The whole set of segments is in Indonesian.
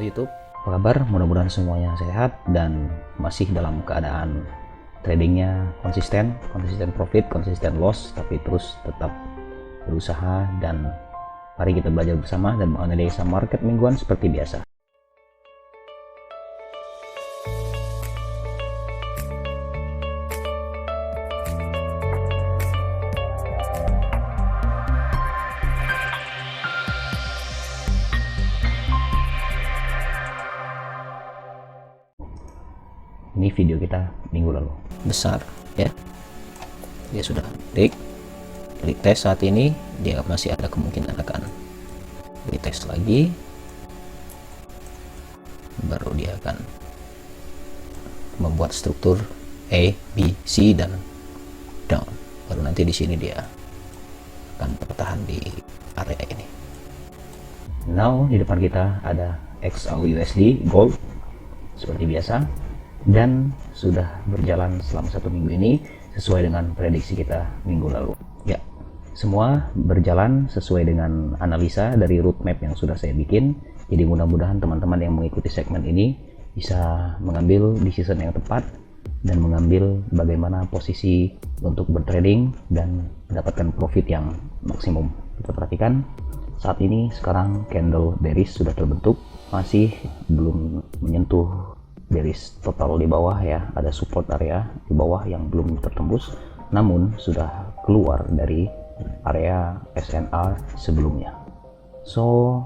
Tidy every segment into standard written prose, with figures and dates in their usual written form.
YouTube, apa kabar? Mudah-mudahan semuanya sehat dan masih dalam keadaan tradingnya konsisten profit, konsisten loss, tapi terus tetap berusaha. Dan mari kita belajar bersama dan menganalisa market mingguan seperti biasa. Ini video kita minggu lalu besar ya, dia sudah klik tes. Saat ini dia masih ada kemungkinan akan tes lagi, baru dia akan membuat struktur A, B, C dan down, baru nanti di sini dia akan bertahan di area ini. Now di depan kita ada XAUUSD gold seperti biasa, dan sudah berjalan selama 1 minggu ini sesuai dengan prediksi kita minggu lalu ya. Semua berjalan sesuai dengan analisa dari roadmap yang sudah saya bikin. Jadi mudah-mudahan teman-teman yang mengikuti segmen ini bisa mengambil decision yang tepat dan mengambil bagaimana posisi untuk bertrading dan mendapatkan profit yang maksimum. Kita perhatikan saat ini, sekarang candle bearish sudah terbentuk, masih belum menyentuh bearish total di bawah ya. Ada support area di bawah yang belum tertembus, namun sudah keluar dari area SNR sebelumnya. So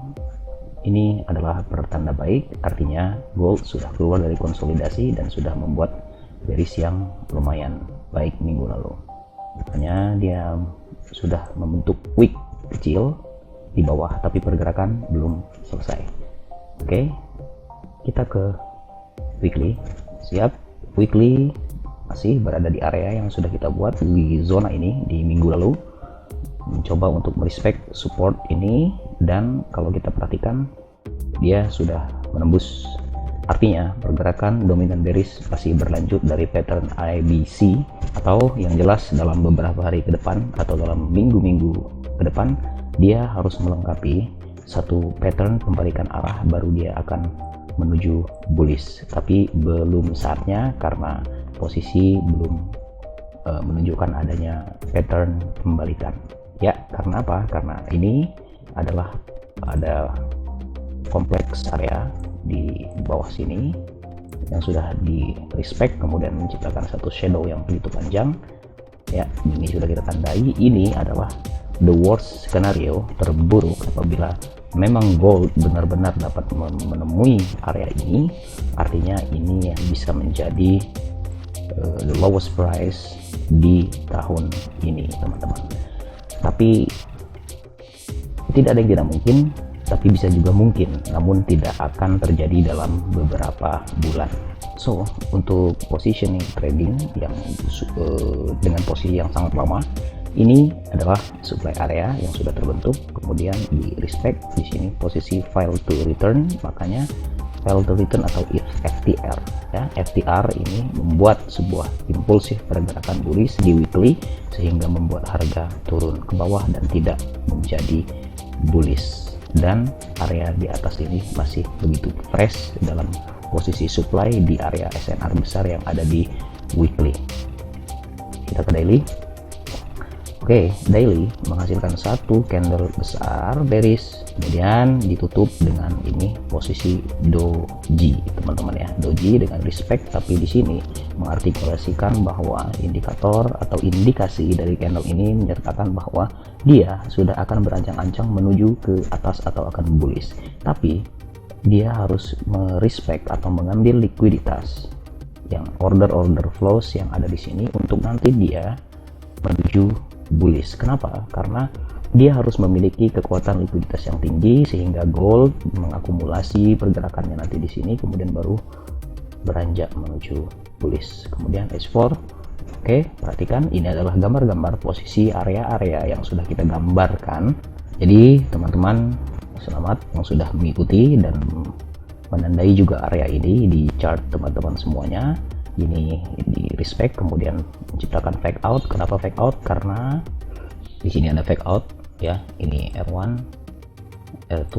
ini adalah pertanda baik, artinya gold sudah keluar dari konsolidasi dan sudah membuat bearish yang lumayan baik minggu lalu. Makanya dia sudah membentuk wick kecil di bawah, tapi pergerakan belum selesai. Oke, kita ke weekly. Siap, weekly masih berada di area yang sudah kita buat di zona ini di minggu lalu, mencoba untuk merespek support ini. Dan kalau kita perhatikan, dia sudah menembus, artinya pergerakan dominan bearish masih berlanjut dari pattern IBC, atau yang jelas dalam beberapa hari ke depan atau dalam minggu-minggu ke depan dia harus melengkapi satu pattern pembalikan arah, baru dia akan menuju bullish. Tapi belum saatnya karena posisi belum menunjukkan adanya pattern pembalikan ya. Karena apa? Karena ini adalah ada kompleks area di bawah sini yang sudah di respect, kemudian menciptakan satu shadow yang begitu panjang ya. Ini sudah kita tandai, ini adalah the worst scenario, terburuk apabila memang gold benar-benar dapat menemui area ini. Artinya ini yang bisa menjadi the lowest price di tahun ini teman-teman. Tapi tidak ada yang tidak mungkin, tapi bisa juga mungkin, namun tidak akan terjadi dalam beberapa bulan. So untuk positioning trading yang dengan posisi yang sangat lama, ini adalah supply area yang sudah terbentuk, kemudian di respect di sini posisi fail to return. Makanya fail to return atau FTR ya. FTR ini membuat sebuah impulsif pergerakan bullish di weekly, sehingga membuat harga turun ke bawah dan tidak menjadi bullish. Dan area di atas ini masih begitu fresh dalam posisi supply di area SNR besar yang ada di weekly. Kita ke daily. Oke, daily menghasilkan satu candle besar bearish, kemudian ditutup dengan ini posisi doji teman-teman ya, doji dengan respect. Tapi di sini mengartikulasikan bahwa indikator atau indikasi dari candle ini menyertakan bahwa dia sudah akan berancang-ancang menuju ke atas atau akan bullish. Tapi dia harus merespect atau mengambil likuiditas yang order flows yang ada di sini untuk nanti dia menuju bullish. Kenapa? Karena dia harus memiliki kekuatan likuiditas yang tinggi sehingga gold mengakumulasi pergerakannya nanti di sini, kemudian baru beranjak menuju bullish. Kemudian H4. Oke, perhatikan ini adalah gambar-gambar posisi area-area yang sudah kita gambarkan. Jadi teman-teman selamat yang sudah mengikuti dan menandai juga area ini di chart teman-teman semuanya. Ini di respect, kemudian menciptakan fake out. Kenapa fake out? Karena di sini ada fake out ya. Ini R1, R2,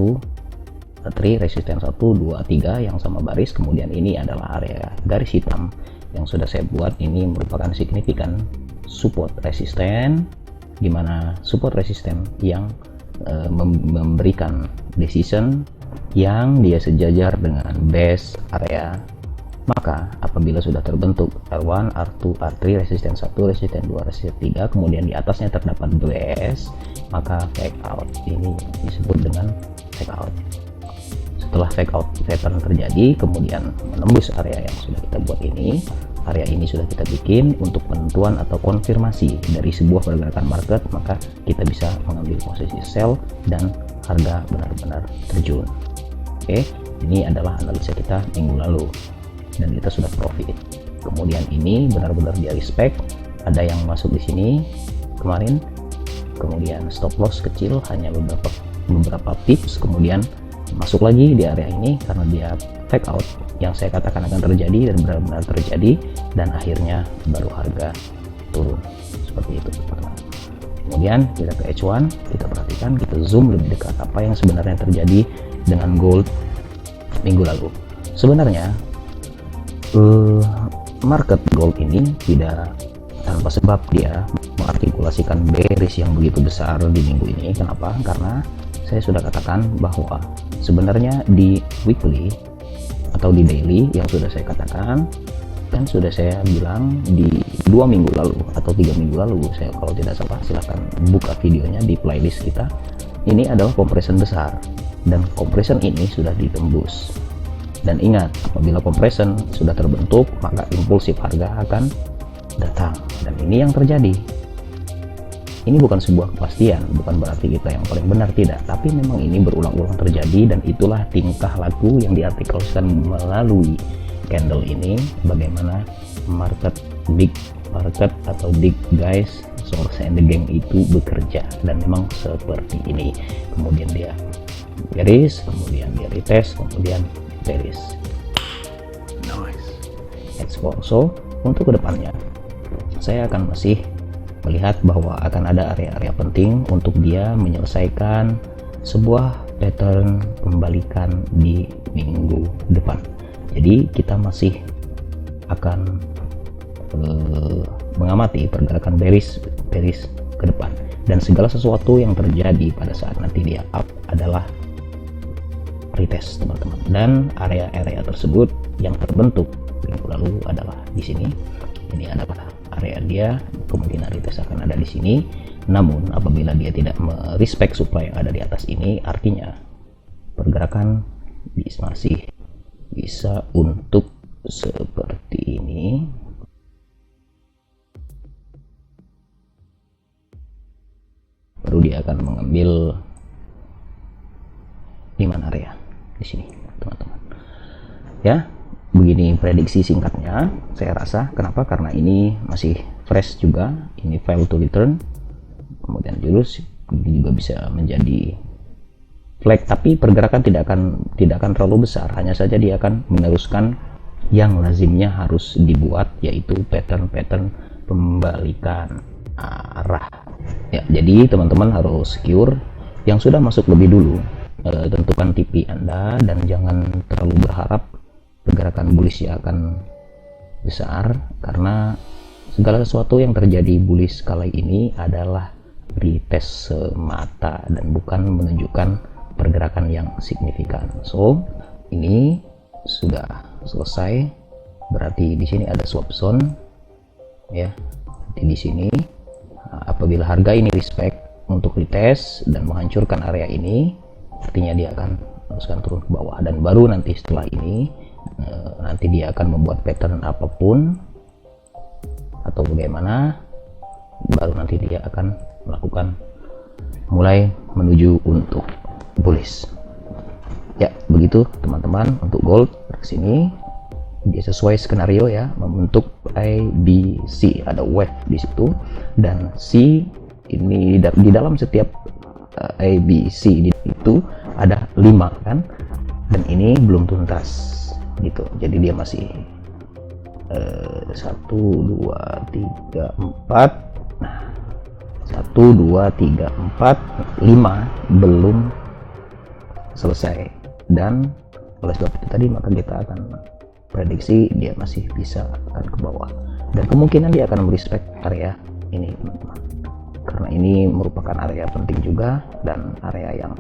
R3 resisten 1, 2, 3 yang sama baris. Kemudian ini adalah area garis hitam yang sudah saya buat. Ini merupakan signifikan support resisten, dimana support resisten yang memberikan decision yang dia sejajar dengan base area. Maka apabila sudah terbentuk R1, R2, R3, resisten 1, resisten 2, resisten 3, kemudian di atasnya terdapat base, maka fake out ini disebut dengan fake out. Setelah fake out pattern terjadi, kemudian menembus area yang sudah kita buat ini, area ini sudah kita bikin untuk penentuan atau konfirmasi dari sebuah pergerakan market, maka kita bisa mengambil posisi sell dan harga benar-benar terjun. Oke, ini adalah analisa kita minggu lalu dan kita sudah profit. Kemudian ini benar-benar dia respect, ada yang masuk di sini kemarin, kemudian stop loss kecil hanya beberapa pips, kemudian masuk lagi di area ini karena dia fake out yang saya katakan akan terjadi dan benar-benar terjadi, dan akhirnya baru harga turun seperti itu teman-teman. Kemudian kita ke H1, kita perhatikan, kita zoom lebih dekat apa yang sebenarnya terjadi dengan gold minggu lalu. Sebenarnya market gold ini tidak tanpa sebab dia mengartikulasikan bearish yang begitu besar di minggu ini. Kenapa? Karena saya sudah katakan bahwa sebenarnya di weekly atau di daily yang sudah saya katakan, kan sudah saya bilang di 2 minggu lalu atau 3 minggu lalu, saya kalau tidak salah silahkan buka videonya di playlist kita. Ini adalah compression besar dan compression ini sudah ditembus. Dan ingat, apabila compression sudah terbentuk, maka impulsif harga akan datang. Dan ini yang terjadi. Ini bukan sebuah kepastian, bukan berarti kita yang paling benar, tidak. Tapi memang ini berulang-ulang terjadi, dan itulah tingkah laku yang diartikulasikan melalui candle ini. Bagaimana big market atau big guys, Source and the Gang itu bekerja. Dan memang seperti ini. Kemudian dia bearish, kemudian dia retest, kemudian bearish. Nice. So untuk kedepannya saya akan masih melihat bahwa akan ada area-area penting untuk dia menyelesaikan sebuah pattern pembalikan di minggu depan. Jadi kita masih akan mengamati pergerakan bearish ke depan, dan segala sesuatu yang terjadi pada saat nanti dia up adalah retest teman-teman, dan area-area tersebut yang terbentuk minggu lalu adalah di sini. Ini adalah area dia, kemungkinan retest akan ada di sini. Namun apabila dia tidak merespect supply yang ada di atas ini, artinya pergerakan masih bisa untuk seperti ini. Baru dia akan mengambil demand area di sini teman-teman ya. Begini prediksi singkatnya saya rasa. Kenapa? Karena ini masih fresh juga, ini fail to return, kemudian jurus ini juga bisa menjadi flag, tapi pergerakan tidak akan terlalu besar, hanya saja dia akan meneruskan yang lazimnya harus dibuat, yaitu pattern pembalikan arah ya. Jadi teman-teman harus secure yang sudah masuk lebih dulu. Tentukan TP Anda dan jangan terlalu berharap pergerakan bullish akan besar, karena segala sesuatu yang terjadi bullish kali ini adalah retest semata dan bukan menunjukkan pergerakan yang signifikan. So ini sudah selesai, berarti di sini ada swap zone ya. Di sini apabila harga ini respect untuk retest dan menghancurkan area ini, artinya dia akan teruskan turun ke bawah, dan baru nanti setelah ini nanti dia akan membuat pattern apapun atau bagaimana, baru nanti dia akan melakukan mulai menuju untuk bullish ya. Begitu teman-teman untuk gold sini dia sesuai skenario ya, membentuk A, B, C, ada wave di situ, dan C ini di dalam setiap A, B, C itu ada 5 kan, dan ini belum tuntas gitu. Jadi dia masih 1, 2, 3, 4. Nah 1, 2, 3, 4, 5 belum selesai dan oleh sebab itu tadi maka kita akan prediksi dia masih bisa akan ke bawah, dan kemungkinan dia akan merespect area ini teman-teman, karena ini merupakan area penting juga dan area yang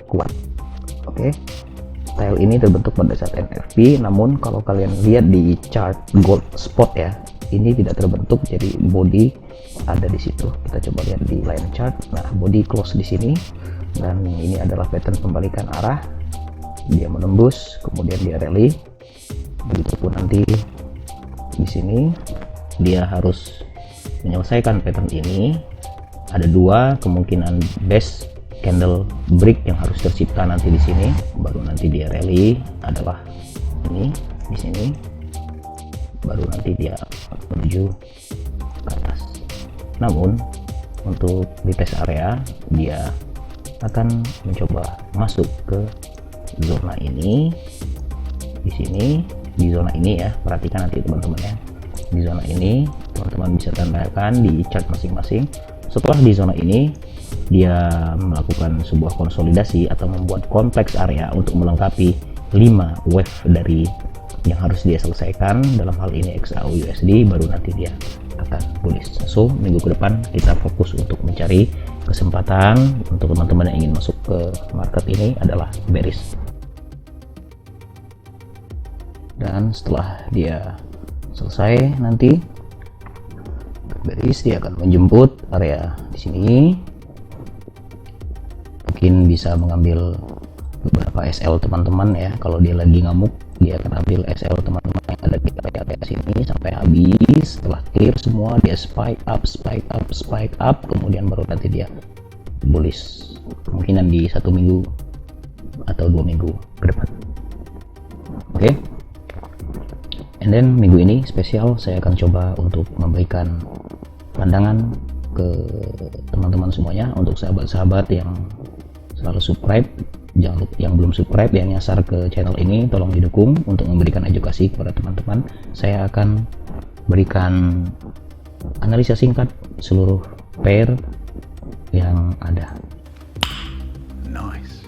kuat. Oke, style ini terbentuk pada saat NFP, namun kalau kalian lihat di chart gold spot ya, ini tidak terbentuk, jadi body ada di situ. Kita coba lihat di line chart. Nah, body close di sini, dan ini adalah pattern pembalikan arah. Dia menembus, kemudian dia rally. Begitupun nanti di sini dia harus menyelesaikan pattern ini. Ada dua kemungkinan best candle break yang harus tercipta nanti di sini, baru nanti dia rally adalah ini di sini, baru nanti dia menuju ke atas. Namun untuk retest area dia akan mencoba masuk ke zona ini di sini, di zona ini ya, perhatikan nanti teman-teman ya, di zona ini teman-teman bisa tandakan di chart masing-masing. Setelah di zona ini dia melakukan sebuah konsolidasi atau membuat kompleks area untuk melengkapi 5 wave dari yang harus dia selesaikan, dalam hal ini XAUUSD, baru nanti dia akan bullish. So minggu ke depan kita fokus untuk mencari kesempatan untuk teman-teman yang ingin masuk ke market ini adalah bearish. Dan setelah dia selesai nanti bearish, dia akan menjemput area di sini, mungkin bisa mengambil beberapa SL teman-teman ya. Kalau dia lagi ngamuk, dia akan ambil SL teman-teman yang ada di area sini sampai habis. Setelah clear semua, dia spike up, kemudian baru nanti dia bullish, kemungkinan di 1 minggu atau 2 minggu ke depan. Oke, and then minggu ini spesial, saya akan coba untuk memberikan pandangan ke teman-teman semuanya. Untuk sahabat-sahabat yang selalu subscribe, jangan lupa, yang belum subscribe yang nyasar ke channel ini, tolong didukung untuk memberikan edukasi kepada teman-teman. Saya akan berikan analisa singkat seluruh pair yang ada. Nice.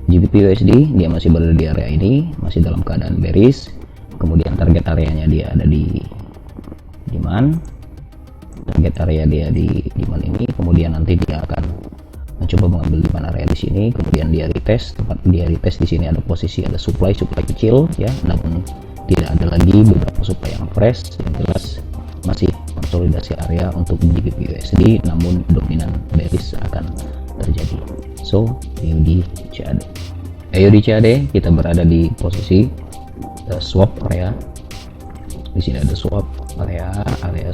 GBP USD dia masih berada di area ini, masih dalam keadaan bearish. Kemudian target areanya dia ada di demand, target area dia di demand ini. Kemudian nanti dia akan mencoba mengambil demand area di sini, kemudian dia retest. Tempat dia retest di sini ada posisi, ada supply kecil ya, namun tidak ada lagi beberapa supply yang fresh. Yang jelas masih konsolidasi area untuk GBP USD, namun dominan bearish akan terjadi. So AUD CAD kita berada di posisi swap area. Di sini ada swap area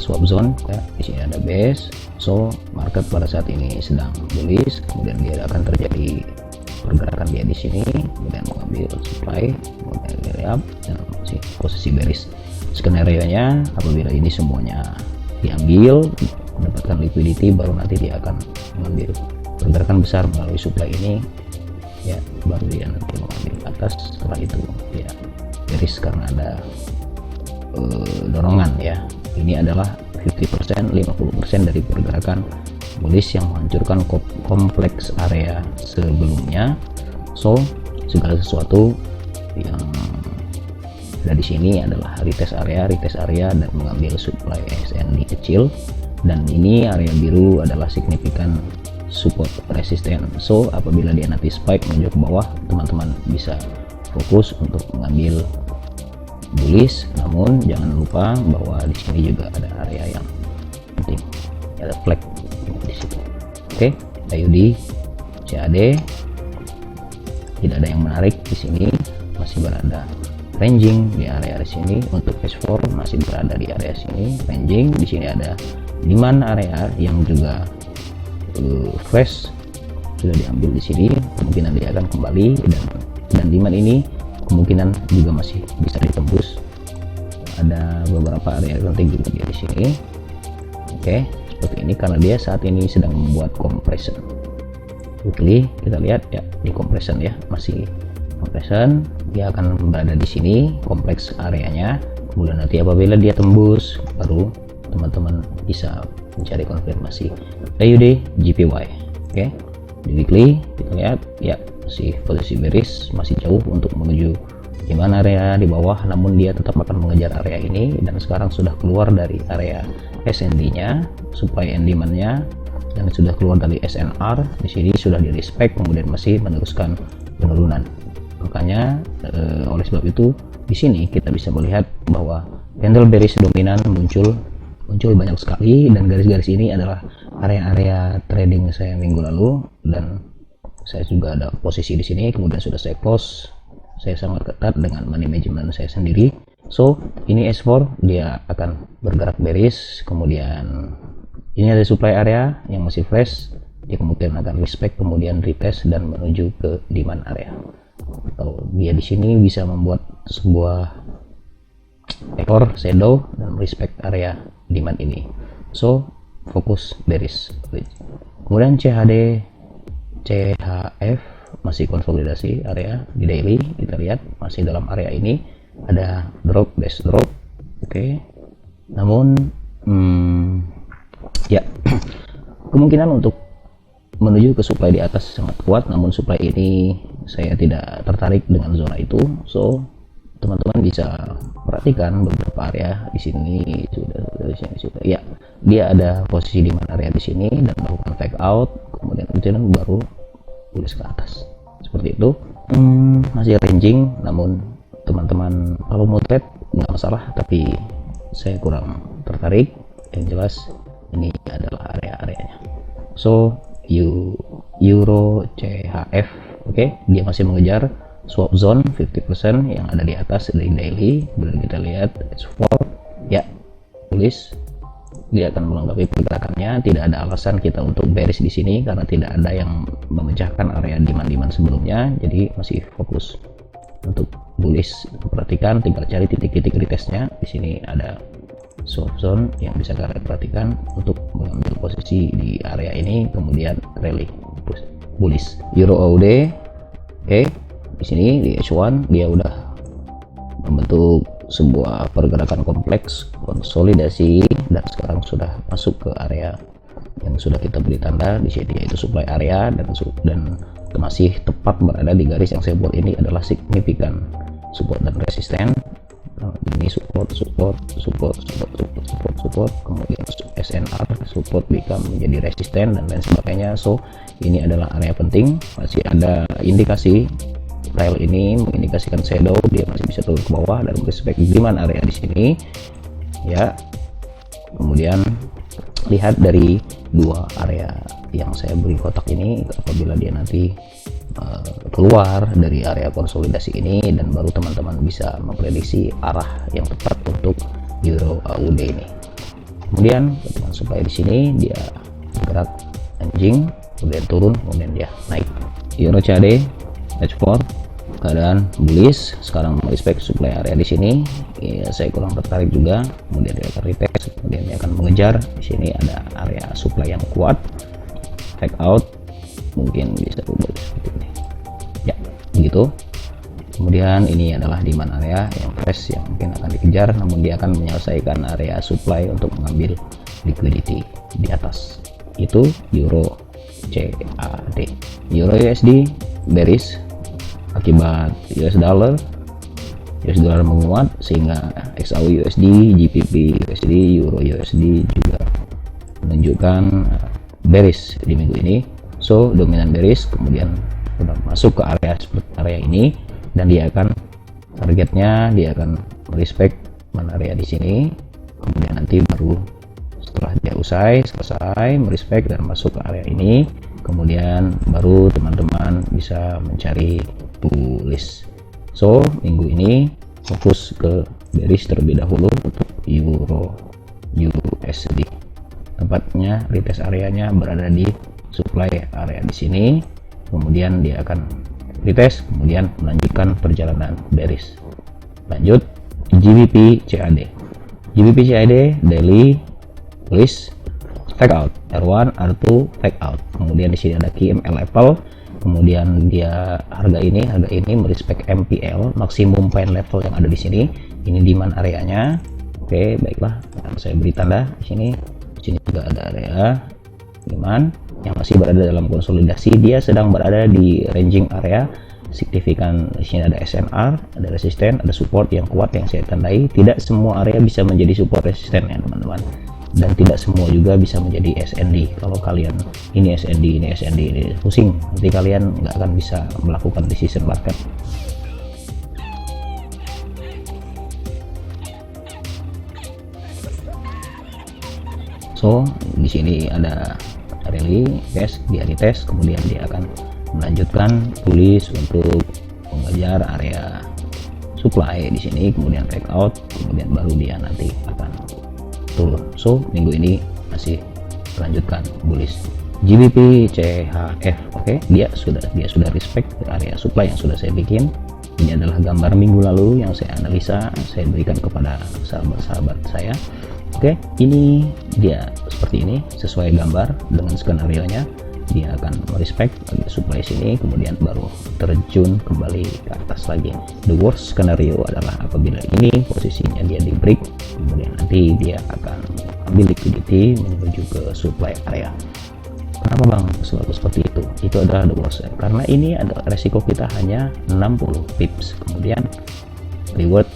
swap zone ya. Di sini ada base. So market pada saat ini sedang bullish, kemudian dia akan terjadi pergerakan dia di sini, kemudian mengambil supply, kemudian dia dan posisi bearish. Skenario nya apabila ini semuanya diambil, mendapatkan liquidity, baru nanti dia akan mengambil pergerakan besar melalui supply ini ya, baru dia nanti mengambil ke atas. Setelah itu ya bearish karena ada dorongan ya. Ini adalah 50% 50% dari pergerakan bullish yang menghancurkan kompleks area sebelumnya. So segala sesuatu yang ada di sini adalah retest area dan mengambil supply SND kecil, dan ini area biru adalah signifikan support resisten. So apabila dia nanti spike menuju ke bawah, teman-teman bisa fokus untuk mengambil bullish, namun jangan lupa bahwa di sini juga ada area yang penting, ada flag di situ. Oke, AUD CAD tidak ada yang menarik di sini, masih berada ranging di area di sini. Untuk H4 masih berada di area sini ranging. Di sini ada demand area yang juga fresh sudah diambil di sini, kemungkinan dia akan kembali, dan demand ini kemungkinan juga masih bisa ditembus. Ada beberapa area penting juga di sini. Oke, seperti ini karena dia saat ini sedang membuat compression. Weekly kita lihat ya, di compression ya, masih compression. Dia akan berada di sini kompleks areanya. Kemudian nanti apabila dia tembus, baru teman-teman bisa mencari konfirmasi AUD JPY. Oke, di weekly kita lihat ya, masih posisi bearish, masih jauh untuk menuju demand area di bawah, namun dia tetap akan mengejar area ini dan sekarang sudah keluar dari area SND-nya, supply and demand-nya, dan sudah keluar dari SNR. Di sini sudah di respect, kemudian masih meneruskan penurunan. Makanya oleh sebab itu di sini kita bisa melihat bahwa candle bearish dominan muncul banyak sekali, dan garis-garis ini adalah area-area trading saya minggu lalu, dan saya juga ada posisi di sini, kemudian sudah saya close. Saya sangat ketat dengan money management saya sendiri. So ini S4 dia akan bergerak bearish, kemudian ini ada supply area yang masih fresh, dia kemudian akan respect, kemudian retest dan menuju ke demand area. Kalau dia di sini bisa membuat sebuah ekor shadow dan respect area demand ini, so fokus bearish. Kemudian CHF masih konsolidasi area di daily, kita lihat masih dalam area ini, ada drop dash drop. Oke. Namun ya kemungkinan untuk menuju ke supply di atas sangat kuat, namun supply ini saya tidak tertarik dengan zona itu. So teman-teman bisa perhatikan beberapa area di sini sudah ya, dia ada posisi di mana area di sini dan melakukan fake out, kemudian baru tulis ke atas seperti itu. Masih ranging, namun teman-teman kalau mau trade nggak masalah, tapi saya kurang tertarik. Yang jelas ini adalah area-areanya. So Euro CHF, oke, dia masih mengejar swap zone 50% yang ada di atas dari daily. Bila kita lihat S4 ya, tulis dia akan melengkapi pergerakannya. Tidak ada alasan kita untuk bearish di sini karena tidak ada yang memecahkan area demand sebelumnya, jadi masih fokus untuk bullish. Perhatikan, tinggal cari titik-titik retestnya. Di sini ada swap zone yang bisa kalian perhatikan untuk mengambil posisi di area ini, kemudian rally bullish. Euro AUD, oke, di sini di H1 dia udah membentuk sebuah pergerakan kompleks konsolidasi dan sekarang sudah masuk ke area yang sudah kita beri tanda di sini, yaitu supply area, dan masih tepat berada di garis yang saya buat ini adalah signifikan support dan resisten. Ini support, kemudian SNR support become menjadi resisten dan lain sebagainya. So ini adalah area penting. Masih ada indikasi trail ini mengindikasikan shadow, dia masih bisa turun ke bawah dan respect demand area di sini ya. Kemudian lihat dari dua area yang saya beri kotak ini, apabila dia nanti keluar dari area konsolidasi ini, dan baru teman-teman bisa memprediksi arah yang tepat untuk Euro AUD ini. Kemudian teman supply di sini dia bergerak anjing, kemudian turun, kemudian dia naik. Euro CAD H4 keadaan bullish, sekarang respect supply area di sini. Ya, saya kurang tertarik juga. Kemudian dia akan retest, kemudian dia akan mengejar. Di sini ada area supply yang kuat, fake out, mungkin bisa berubah seperti ini ya, begitu. Kemudian ini adalah demand area yang fresh yang mungkin akan dikejar, namun dia akan menyelesaikan area supply untuk mengambil liquidity di atas. Itu Euro CAD. Euro USD bearish akibat US dollar menguat, sehingga XAU USD, GBP USD, Euro USD juga menunjukkan bearish di minggu ini. So dominan bearish, kemudian sudah masuk ke area ini, dan dia akan targetnya dia akan respect mana area di sini, kemudian nanti baru setelah dia selesai merespect dan masuk ke area ini, kemudian baru teman-teman bisa mencari bullish. So minggu ini fokus ke bearish terlebih dahulu untuk Euro USD. Tempatnya retest areanya berada di supply area di sini, kemudian dia akan retest, kemudian melanjutkan perjalanan bearish. Lanjut GBP CAD. GBP CAD daily bullish, fake out R1 R2 fake out. Kemudian di sini ada KML level, kemudian dia harga ini merespect MPL maksimum pain level yang ada di sini. Ini demand areanya. Oke, baiklah, saya beri tanda di sini. Di sini juga ada area demand. yang masih berada dalam konsolidasi, dia sedang berada di ranging area signifikan. Di sini ada SNR, ada resisten, ada support yang kuat yang saya tandai. Tidak semua area bisa menjadi support resisten ya teman-teman, dan tidak semua juga bisa menjadi SND. Kalau kalian ini SND, ini SND, ini pusing, nanti kalian nggak akan bisa melakukan decision market. So di sini ada rally, guys, dia retest, kemudian dia akan melanjutkan tulis untuk mengejar area supply di sini, kemudian breakout, kemudian baru dia nanti akan turun. So minggu ini masih melanjutkan bullish. GBP CHF, oke, dia sudah respect ke area supply yang sudah saya bikin. Ini adalah gambar minggu lalu yang saya analisa, saya berikan kepada sahabat-sahabat saya. Oke, ini dia seperti ini, sesuai gambar dengan skenario nya. Dia akan merespect supply sini, kemudian baru terjun kembali ke atas lagi. The worst skenario adalah apabila ini posisinya dia di break, kemudian nanti dia akan ambil liquidity menuju ke supply area. Kenapa bang selalu seperti itu? Itu adalah the worst, karena ini ada resiko kita hanya 60 pips, kemudian reward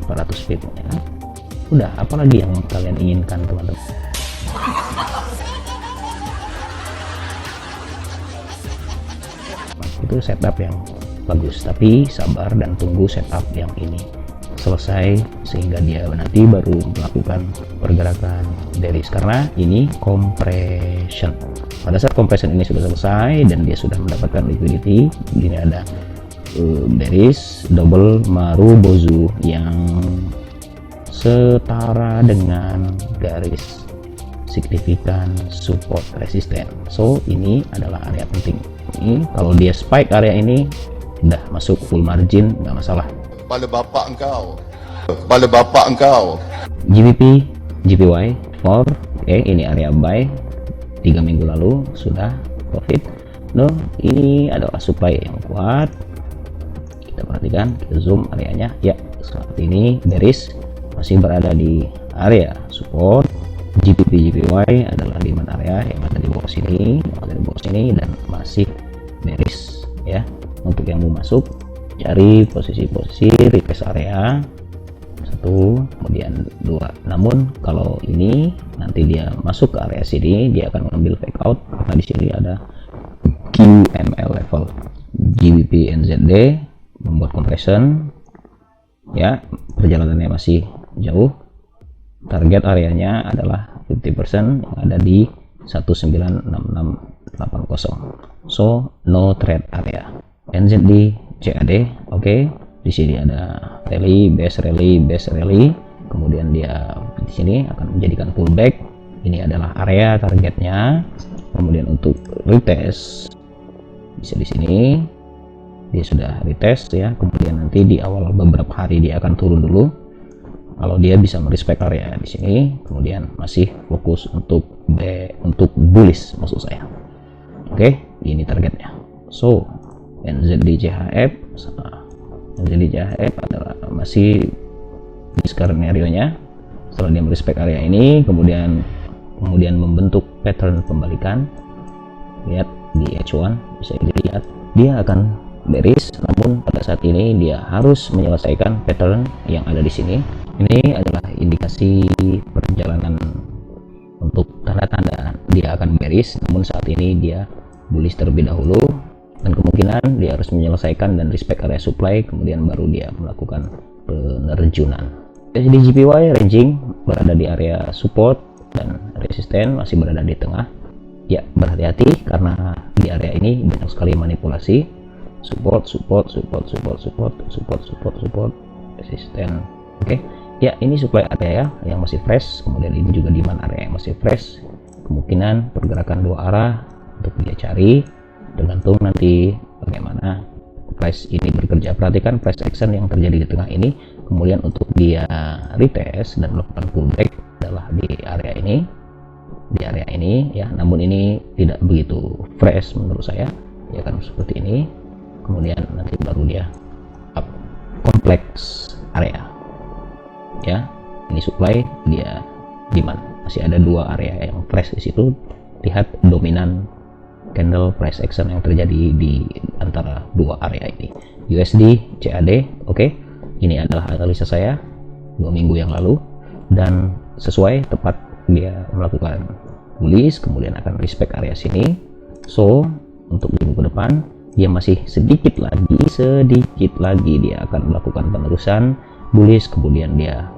400 pips ya. Udah, apalagi yang kalian inginkan teman-teman? Itu setup yang bagus, tapi sabar dan tunggu setup yang ini selesai sehingga dia nanti baru melakukan pergerakan bearish, karena ini compression. Pada saat compression ini sudah selesai dan dia sudah mendapatkan liquidity, ini ada bearish double Marubozu yang setara dengan garis signifikan support resisten. So ini adalah area penting. Ini kalau dia spike area ini udah masuk full margin, nggak masalah. Kepala bapak engkau, kepala bapak engkau. GBP JPY 4, oke, ini area buy 3 minggu lalu sudah profit. No, ini adalah supply yang kuat. Kita perhatikan, kita zoom areanya ya, saat ini bearish, masih berada di area support. GBP JPY adalah demand area yang ada di bawah sini, dan masih bearish ya. Untuk yang mau masuk, cari posisi-posisi retest area 1, kemudian 2. Namun kalau ini nanti dia masuk ke area sini, dia akan mengambil fake out karena di sini ada QML level. GBP NZD membuat compression ya, perjalanannya masih jauh. Target areanya adalah 50% yang ada di 196680. So no trade area. NZD CAD, oke. Di sini ada rally, base rally, kemudian dia di sini akan menjadikan pullback. Ini adalah area targetnya. Kemudian untuk retest bisa di sini, dia sudah retest ya. Kemudian nanti di awal beberapa hari dia akan turun dulu. Kalau dia bisa merespect area di sini, kemudian masih fokus untuk bullish maksud saya. Oke, ini targetnya. So NZD CHF adalah masih di skenario nya. Setelah dia merespect area ini, kemudian membentuk pattern pembalikan. Lihat di H1 bisa dilihat dia akan bearish, namun pada saat ini dia harus menyelesaikan pattern yang ada di sini. Ini adalah indikasi perjalanan untuk tanda-tanda dia akan bearish, namun saat ini dia bullish terlebih dahulu, dan kemungkinan dia harus menyelesaikan dan respect area supply, kemudian baru dia melakukan penerjunan. Jadi JPY ranging berada di area support dan resisten masih berada di tengah. Ya, berhati-hati karena di area ini banyak sekali manipulasi. Support, resisten. Oke. Ya, ini supply area yang masih fresh, kemudian ini juga demand area yang masih fresh. Kemungkinan pergerakan dua arah untuk dia cari, tergantung nanti bagaimana price ini bekerja. Perhatikan price action yang terjadi di tengah ini, kemudian untuk dia retest dan melakukan pullback adalah di area ini, ya. Namun ini tidak begitu fresh menurut saya, ya kan, seperti ini. Kemudian nanti baru dia up kompleks area. Ya, ini supply, dia demand. Masih ada dua area yang fresh di situ, lihat dominan candle price action yang terjadi di antara dua area ini, USD CAD. Oke, ini adalah analisa saya 2 minggu yang lalu, dan sesuai tepat dia melakukan bullish, kemudian akan respect area sini. So untuk minggu depan dia masih sedikit lagi dia akan melakukan penerusan bullish, kemudian dia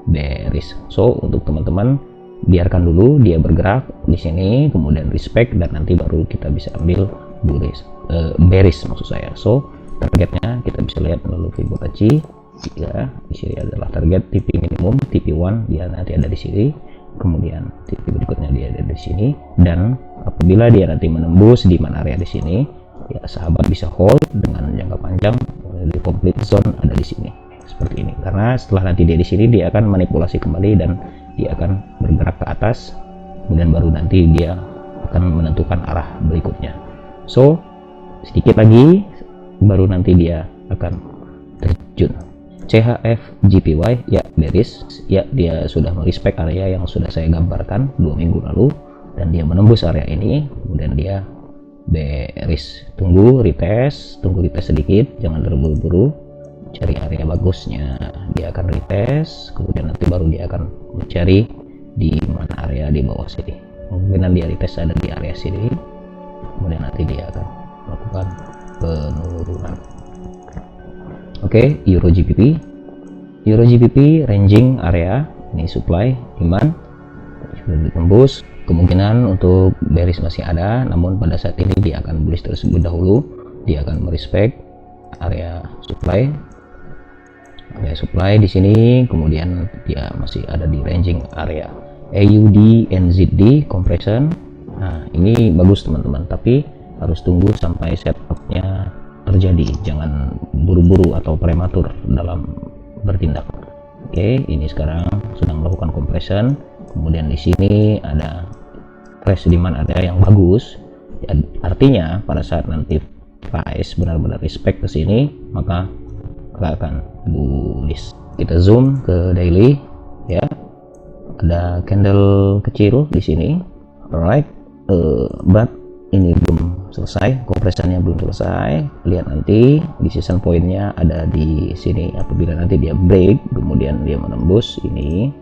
bearish. So untuk teman-teman, biarkan dulu dia bergerak di sini, kemudian respect, dan nanti baru kita bisa ambil bullish, bearish maksud saya. So targetnya kita bisa lihat melalui Fibonacci. Ya, di sini adalah target TP minimum, TP1 dia nanti ada di sini, kemudian TP berikutnya dia ada di sini, dan apabila dia nanti menembus di mana area di sini, ya sahabat bisa hold dengan jangka panjang. Di complete zone ada di sini seperti ini, karena setelah nanti dia di sini dia akan manipulasi kembali dan dia akan bergerak ke atas, kemudian baru nanti dia akan menentukan arah berikutnya. So sedikit lagi baru nanti dia akan terjun. CHF JPY ya bearish, ya dia sudah merespek area yang sudah saya gambarkan 2 minggu lalu, dan dia menembus area ini, kemudian dia bearish. Tunggu retest sedikit, jangan terburu-buru, cari area bagusnya, dia akan retest, kemudian nanti baru dia akan mencari di mana area di bawah sini. Kemungkinan dia retest ada di area sini, kemudian nanti dia akan melakukan penurunan. Oke, Euro GBP ranging area ini supply demand sudah ditembus, kemungkinan untuk bearish masih ada, namun pada saat ini dia akan bullish tersebut dahulu, dia akan merespect area supply di sini, kemudian dia masih ada di ranging area. AUD NZD compression, nah ini bagus teman-teman, tapi harus tunggu sampai setupnya terjadi, jangan buru-buru atau prematur dalam bertindak. Oke, ini sekarang sedang melakukan compression, kemudian di sini ada price demand area yang bagus, ya, artinya pada saat nanti price benar-benar respect ke sini, maka akan bullish. Kita zoom ke daily, ya, ada candle kecil di sini, alright, but ini belum selesai, kompresannya belum selesai. Lihat nanti di season pointnya ada di sini, apabila nanti dia break kemudian dia menembus ini,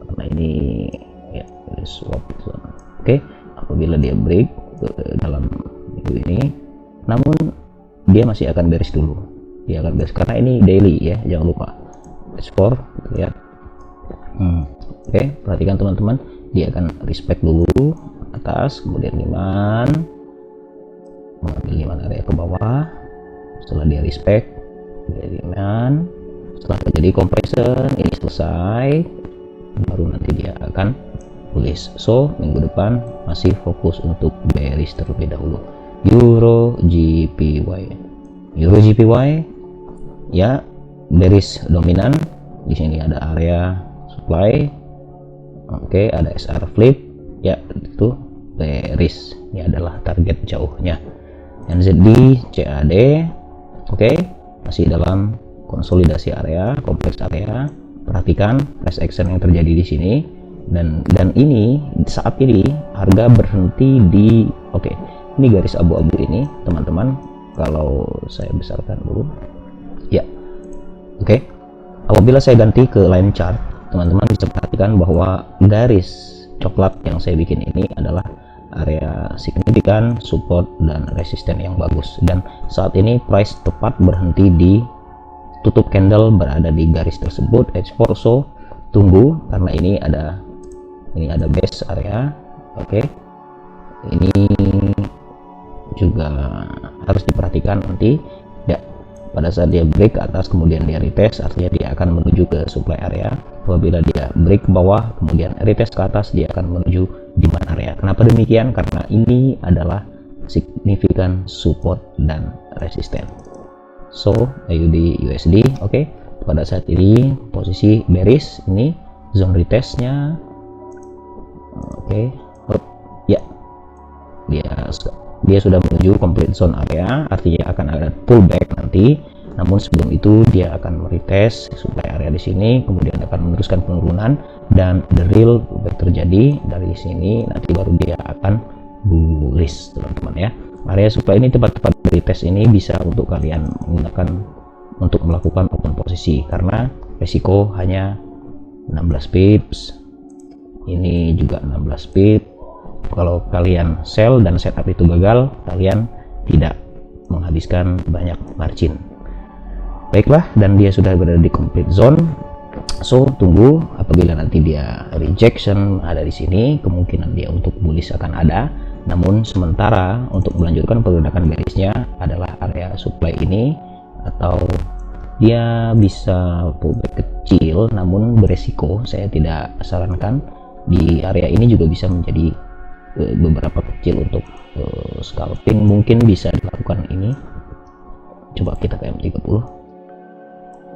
karena ini ya swap zone. Oke, apabila dia break ke dalam minggu ini, namun dia masih akan bearish dulu, dia akan bearish karena ini daily ya, jangan lupa S4 ya. Oke, perhatikan teman-teman, dia akan respect dulu atas, kemudian demand, mengambil demand area ke bawah. Setelah dia respect, dia demand, setelah terjadi compression ini selesai, baru nanti dia akan bullish. So minggu depan masih fokus untuk bearish terlebih dahulu. Euro GPY ya bearish dominan, di sini ada area supply. Oke, ada SR flip ya, itu bearish, ini adalah target jauhnya. NZD CAD, oke, masih dalam konsolidasi area, kompleks area. Perhatikan price action yang terjadi di sini, dan ini saat ini harga berhenti di ini garis abu-abu ini teman-teman, kalau saya besarkan dulu ya. Apabila saya ganti ke line chart, teman-teman bisa perhatikan bahwa garis coklat yang saya bikin ini adalah area signifikan, support dan resisten yang bagus, dan saat ini price tepat berhenti di tutup candle berada di garis tersebut H4. So tunggu, karena ini ada base area. Ini juga harus diperhatikan nanti ya, pada saat dia break ke atas kemudian dia retest, artinya dia akan menuju ke supply area. Apabila dia break ke bawah kemudian retest ke atas, dia akan menuju demand area. Kenapa demikian? Karena ini adalah signifikan support dan resisten. So AUD USD pada saat ini posisi bearish, ini zone retestnya. Ya, dia sudah menuju complete zone area, artinya akan ada pullback nanti. Namun sebelum itu dia akan retest supply area di sini, kemudian akan meneruskan penurunan, dan the real pullback terjadi dari sini, nanti baru dia akan bullish teman-teman ya. Area supply ini tepat-tepat retest ini bisa untuk kalian menggunakan untuk melakukan open posisi, karena resiko hanya 16 pips, ini juga 16 pip. Kalau kalian sell dan setup itu gagal, kalian tidak menghabiskan banyak margin. Baiklah, dan dia sudah berada di complete zone. So tunggu, apabila nanti dia rejection ada di sini, kemungkinan dia untuk bullish akan ada. Namun sementara untuk melanjutkan pergerakan bearishnya adalah area supply ini, atau dia bisa pullback kecil namun beresiko. Saya tidak sarankan. Di area ini juga bisa menjadi beberapa kecil untuk scalping, mungkin bisa dilakukan ini. Coba kita ke M30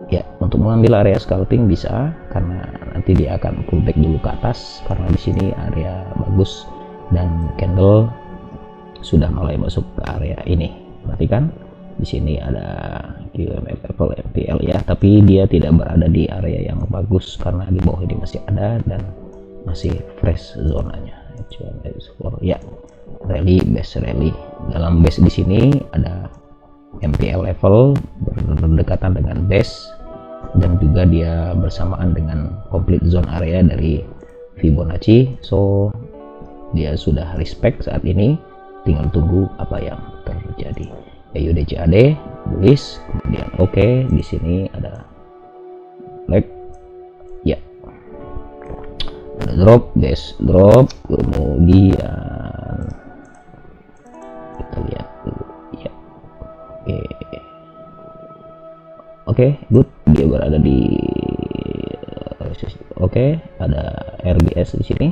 ya, untuk mengambil area scalping bisa, karena nanti dia akan pullback dulu ke atas, karena di sini area bagus dan candle sudah mulai masuk ke area ini. Perhatikan di sini ada QMF level MPL ya, tapi dia tidak berada di area yang bagus karena di bawah ini masih ada dan masih fresh zonanya. Ya, rally base rally. Dalam base di sini ada MPL level berdekatan dengan base, dan juga dia bersamaan dengan complete zone area dari Fibonacci. So dia sudah respect saat ini, tinggal tunggu apa yang terjadi. EUDCAD bullish, kemudian oke, di sini ada black ya, ada drop guys, drop, kemudian kita lihat dulu ya. Oke, good, dia berada di ada RBS di sini,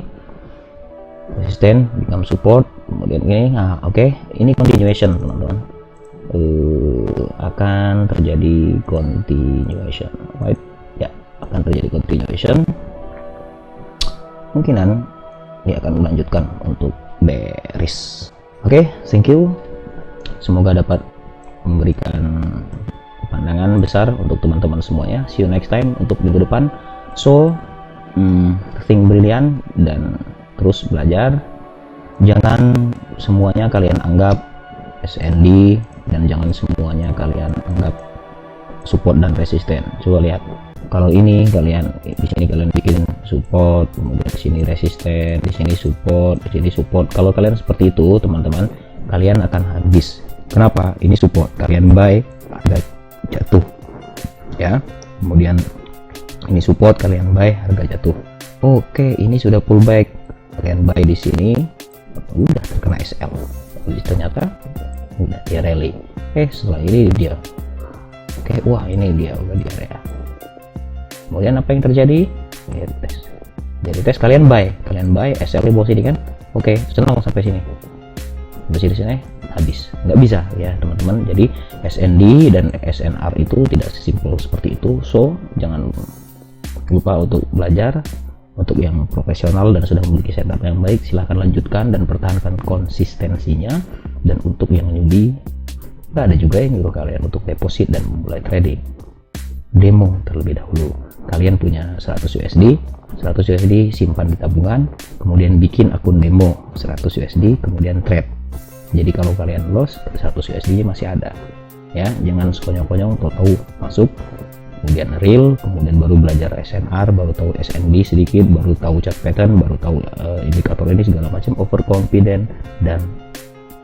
resisten become support, kemudian ini ini continuation teman-teman. Akan terjadi continuation, right ya, akan terjadi continuation. Kemungkinan dia akan melanjutkan untuk bearish. Thank you, semoga dapat memberikan pandangan besar untuk teman-teman semuanya. See you next time untuk minggu depan. So think brilliant dan terus belajar, jangan semuanya kalian anggap SND, dan jangan semuanya kalian anggap support dan resisten. Coba lihat, kalau ini kalian di sini kalian bikin support, kemudian di sini resisten, di sini support, di sini support. Kalau kalian seperti itu teman-teman, kalian akan habis. Kenapa? Ini support, kalian buy, harga jatuh ya. Kemudian ini support, kalian buy, harga jatuh. Oke, ini sudah pullback, kalian buy di sini, udah terkena SL. Ternyata udah dia rally. Setelah ini dia wah, ini dia udah di area. Kemudian apa yang terjadi? Jadi tes kalian buy SL di bawah sini kan. Senang sampai sini. Sampai sini habis. Nggak bisa ya teman-teman. Jadi SND dan SNR itu tidak sesimpel seperti itu. So jangan lupa untuk belajar. Untuk yang profesional dan sudah memiliki setup yang baik, silahkan lanjutkan dan pertahankan konsistensinya. Dan untuk yang newbie, ada juga yang nyuruh kalian untuk deposit dan memulai trading. Demo terlebih dahulu. Kalian punya 100 USD simpan di tabungan, kemudian bikin akun demo 100 USD, kemudian trade. Jadi kalau kalian loss, 100 USD masih ada. Ya, jangan sekonyong-konyong tahu masuk, kemudian real, kemudian baru belajar SNR, baru tahu SND sedikit, baru tahu chart pattern, baru tahu indikator ini segala macam, overconfident dan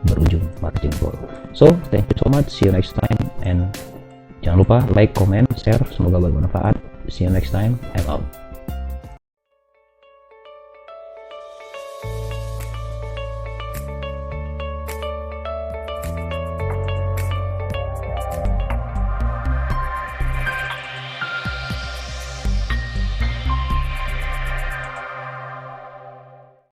berujung margin call. So thank you so much, see you next time, and jangan lupa like, comment, share, semoga bermanfaat. See you next time, I'm out.